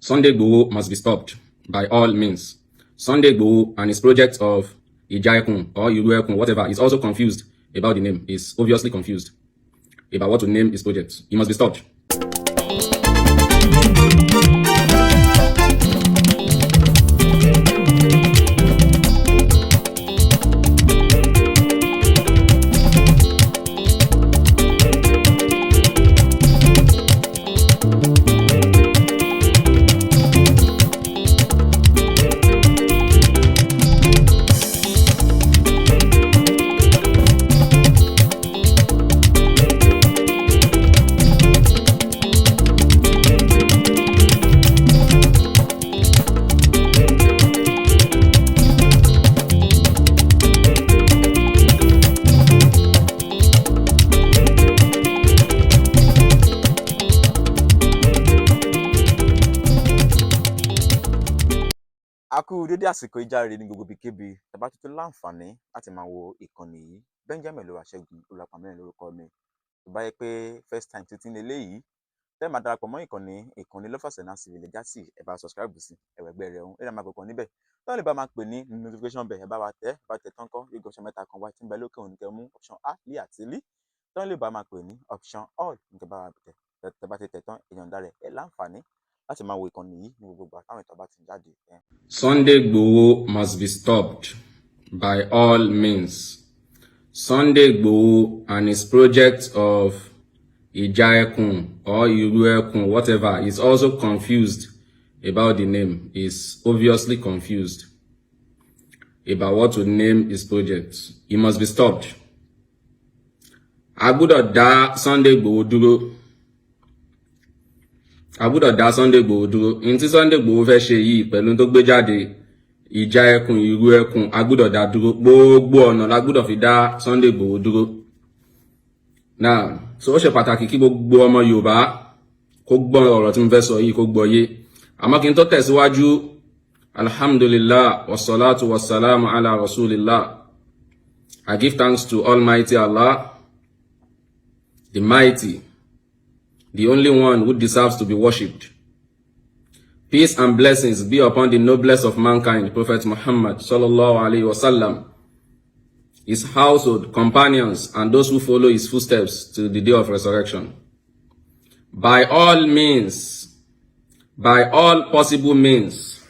Sunday Igboho must be stopped by all means. Sunday Igboho and his project of Ijayekun or Iruekun, whatever, is also confused about the name. He's obviously confused about what to name his project. He must be stopped. A kú dédé àsìkò ìjáre ní gbogbo ibikíbi tàbá tuntun láǹfààní láti máa wo ìkànnì yìí. Benjamin Olúwaṣẹ́gun Olúwapamẹ́rin lórúkọ mi. Tó bá yẹ pé first time tuntun eléyìí tẹ́ máa darapọ̀ mọ́ ìkànnì lọ́fọ̀ọ̀sẹ̀ náà sì lè já sí ẹ bá subscribe sí ẹ̀wẹ̀gbẹ́ rẹ̀ ọ̀hún ẹ̀rọ máa kọ̀ọ̀kan níbẹ̀. Tọ́ lè bá máa pè ní notification bell ẹ bá wa tẹ̀ tán kọ́ yóò gọ́ṣọ́ mẹ́ta kan wá tí ń bẹ lókè òun kẹ́ mú option A lé àti lí. Tọ́ lè bá máa pè ní option all nǹkan bá wa tẹ̀ bá ti tẹ̀ tán èèyàn dára ẹ̀ láǹfààní láti máa wo ìkànnì yìí ní gbogbo àtàwọn ìtọ́ bá ti jáde. Sunday Igboho must be stopped by all means. Sunday Igboho and his project of Ijayekun or Iruekun, whatever, is also confused about the name. Is obviously confused about what to name his project. He must be stopped. A gbọ́dọ̀ dá Sunday Igboho dúró. A gbọ́dọ̀ dá Sunday Igboho dúró. In tí Sunday Igboho fẹ́ ṣe yìí pẹ̀lú tó gbé jáde Ijayekun, Iruekun, a gbọ́dọ̀ dá dúró. Gbogbo ọ̀nà la gbọ́dọ̀ fi dá Sunday Igboho dúró. Now, so ó ṣe pàtàkì kí gbogbo ọmọ Yorùbá kó gbọ́ ọ̀rọ̀ tí mo fẹ́ sọ yìí kó gbọ́ yé. Àmọ́ kí n tó tẹ̀síwájú, alhamdulillah, wassalatu wassalamu ala rasulillah. I give thanks to Almighty Allah, the mighty, the only one who deserves to be worshipped. Peace and blessings be upon the noblest of mankind, Prophet Muhammad sallallahu alaihi wasallam, his household, companions, and those who follow his footsteps to the day of resurrection. By all means, by all possible means,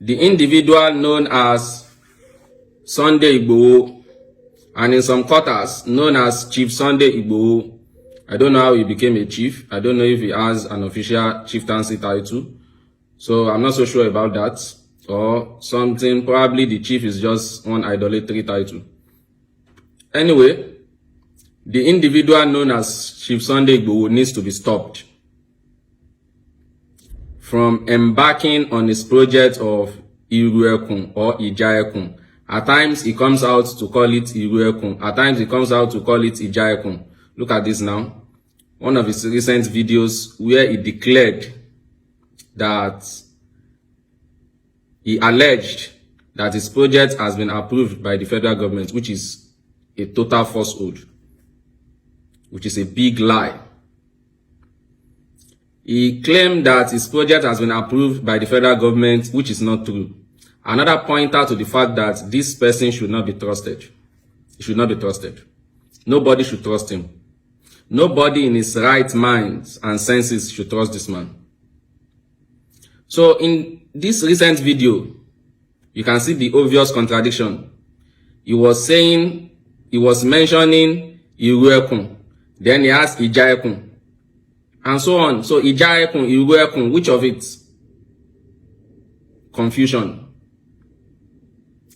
the individual known as Sunday Igboho, and in some quarters known as Chief Sunday Igboho, I don't know how he became a chief. I don't know if he has an official chieftaincy title. So I'm not so sure about that. Or something, probably the chief is just one idolatry title. Anyway, the individual known as Chief Sunday Igboho needs to be stopped from embarking on his project of Iruekun or Ijayekun. At times he comes out to call it Iruekun. At times he comes out to call it Ijayekun. Look at this now. One of his recent videos where he declared that he alleged that his project has been approved by the federal government, which is a total falsehood, which is a big lie. He claimed that his project has been approved by the federal government, which is not true. Another pointer to the fact that this person should not be trusted. He should not be trusted. Nobody should trust him. Nobody in his right mind and senses should trust this man. So in this recent video, you can see the obvious contradiction. He was mentioning Iruekun, then he has Ijayekun, and so on. So Ijayekun, Iruekun, which of it? Confusion.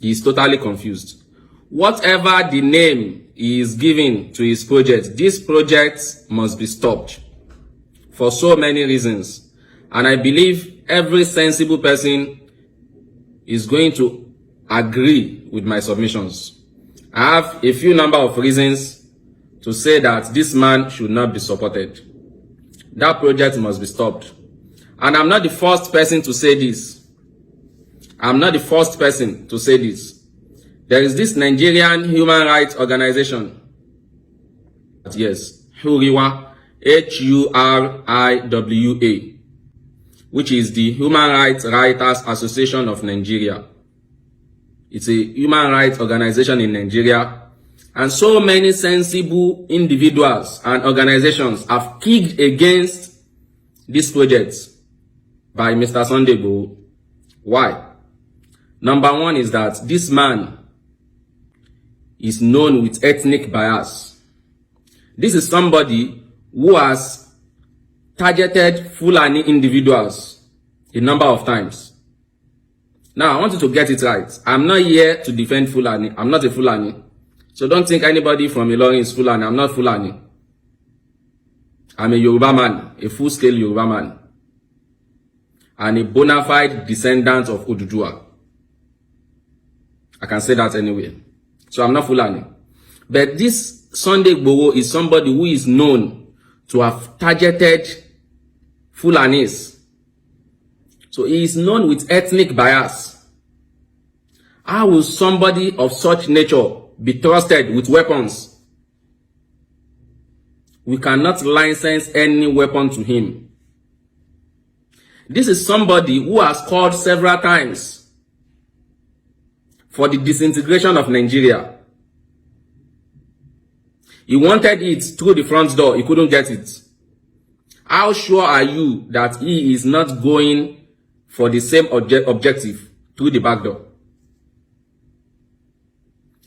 He is totally confused. Whatever the name he is giving to his project, this project must be stopped for so many reasons. And I believe every sensible person is going to agree with my submissions. I have a few number of reasons to say that this man should not be supported. That project must be stopped. And I'm not the first person to say this. I'm not the first person to say this. There is this Nigerian human rights organization. Yes, Huriwa, Huriwa. which is the Human Rights Writers Association of Nigeria. It's a human rights organization in Nigeria. And so many sensible individuals and organizations have kicked against this project by Mr. Sunday Igboho. Why? Number one is that this man is known with ethnic bias. This is somebody who has targeted Fulani individuals a number of times. Now, I want you to get it right. I'm not here to defend Fulani. I'm not a Fulani. So don't think anybody from Ilorin is Fulani. I'm not Fulani. I'm a Yoruba man, a full-scale Yoruba man, and a bona fide descendant of Oduduwa. I can say that anyway. So I'm not Fulani. But this Sunday Igboho is somebody who is known to have targeted Fulanis. So he is known with ethnic bias. How will somebody of such nature be trusted with weapons? We cannot license any weapon to him. This is somebody who has called several times for the disintegration of Nigeria. He wanted it through the front door. He couldn't get it. How sure are you that he is not going for the same objective through the back door?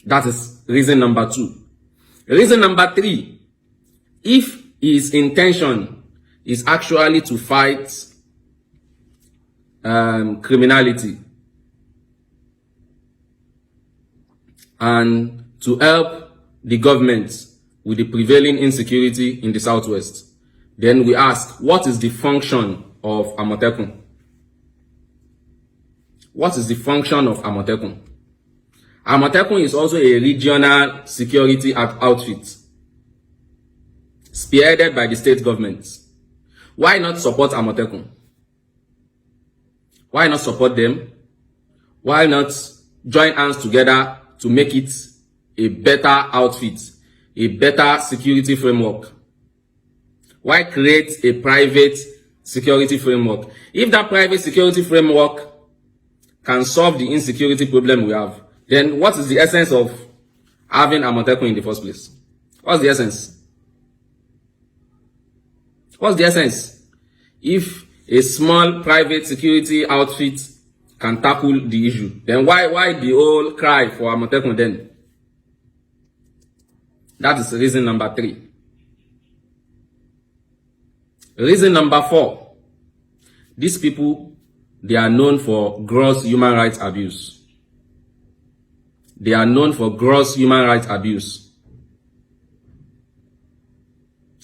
That is reason number 2. Reason number 3, if his intention is actually to fight criminality and to help the government with the prevailing insecurity in the southwest, then we ask, what is the function of Amotekun? What is the function of Amotekun? Amotekun is also a regional security outfit spearheaded by the state government. Why not support Amotekun? Why not support them? Why not join hands together to make it a better outfit, a better security framework? Why create a private security framework? If that private security framework can solve the insecurity problem we have, then what is the essence of having Amotekun in the first place? What's the essence? What's the essence? If a small private security outfit can tackle the issue, then why the whole cry for Amotekun then? That is reason number 3. Reason number 4. These people, they are known for gross human rights abuse. They are known for gross human rights abuse.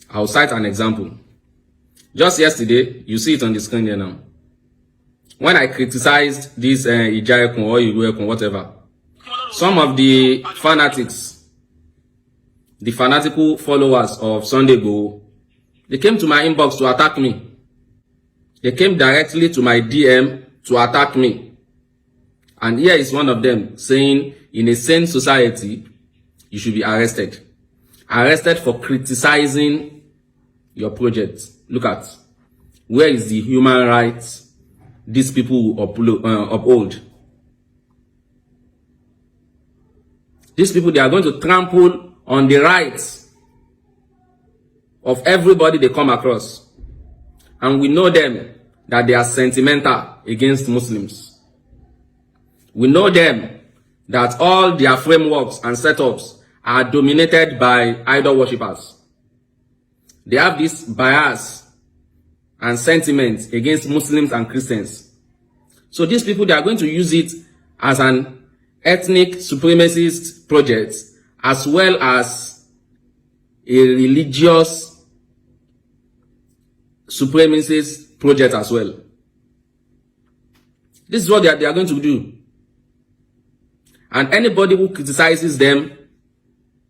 I'll cite an example. Just yesterday, you see it on the screen here now. When I criticized this Ijaekun or Iruekun, whatever, some of the fanatics, the fanatical followers of Sunday Igboho, they came to my inbox to attack me. They came directly to my DM to attack me. And here is one of them saying, in a sane society, you should be arrested. Arrested for criticizing your project. Look at, where is the human rights these people will uphold? These people, they are going to trample on the rights of everybody they come across. And we know them, that they are sentimental against Muslims. We know them, that all their frameworks and setups are dominated by idol worshippers. They have this bias and sentiment against Muslims and Christians. So these people, they are going to use it as an ethnic supremacist project, as well as a religious supremacist project as well. This is what they are going to do. And anybody who criticizes them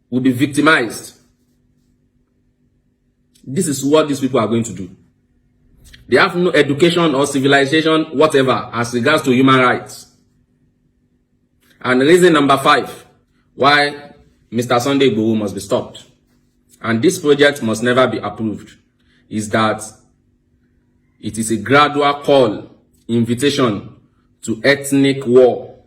will be victimized. This is what these people are going to do. They have no education or civilization, whatever, as regards to human rights. And reason number 5, why Mr. Sunday Igboho must be stopped, and this project must never be approved, is that It is a gradual call, invitation to ethnic war.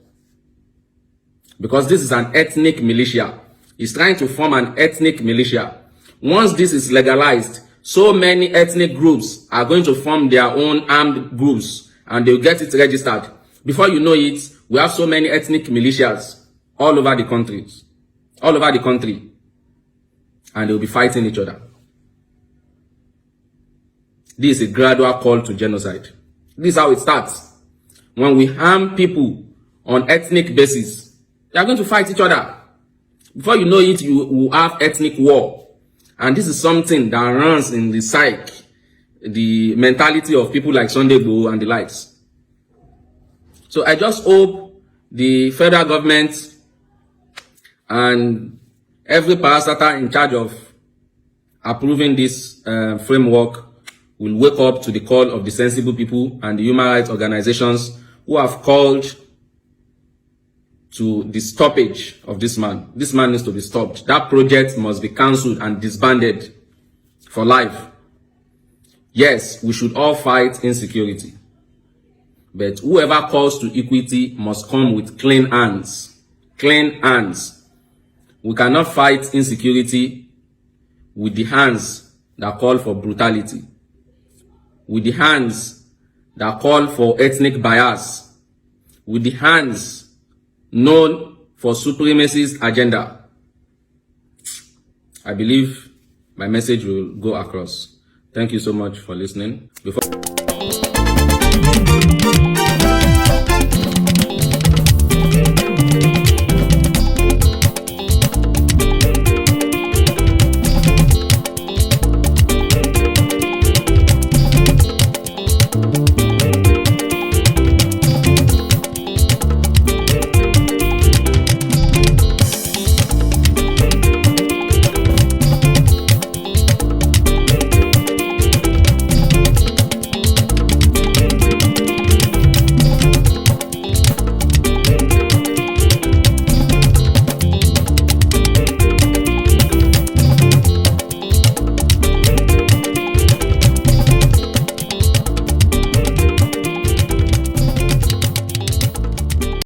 Because this is an ethnic militia. He's trying to form an ethnic militia. Once this is legalized, so many ethnic groups are going to form their own armed groups and they'll get it registered. Before you know it, we have so many ethnic militias all over the country. And they'll be fighting each other. This is a gradual call to genocide. This is how it starts. When we harm people on ethnic basis, they are going to fight each other. Before you know it, you will have ethnic war. And this is something that runs in the psyche, the mentality of people like Sunday Igboho and the likes. So I just hope the federal government and every parastatal in charge of approving this framework will wake up to the call of the sensible people and the human rights organizations who have called to the stoppage of this man. This man needs to be stopped. That project must be cancelled and disbanded for life. Yes, we should all fight insecurity. But whoever calls to equity must come with clean hands. Clean hands. We cannot fight insecurity with the hands that call for brutality, with the hands that call for ethnic bias, with the hands known for supremacist agenda. I believe my message will go across. Thank you so much for listening.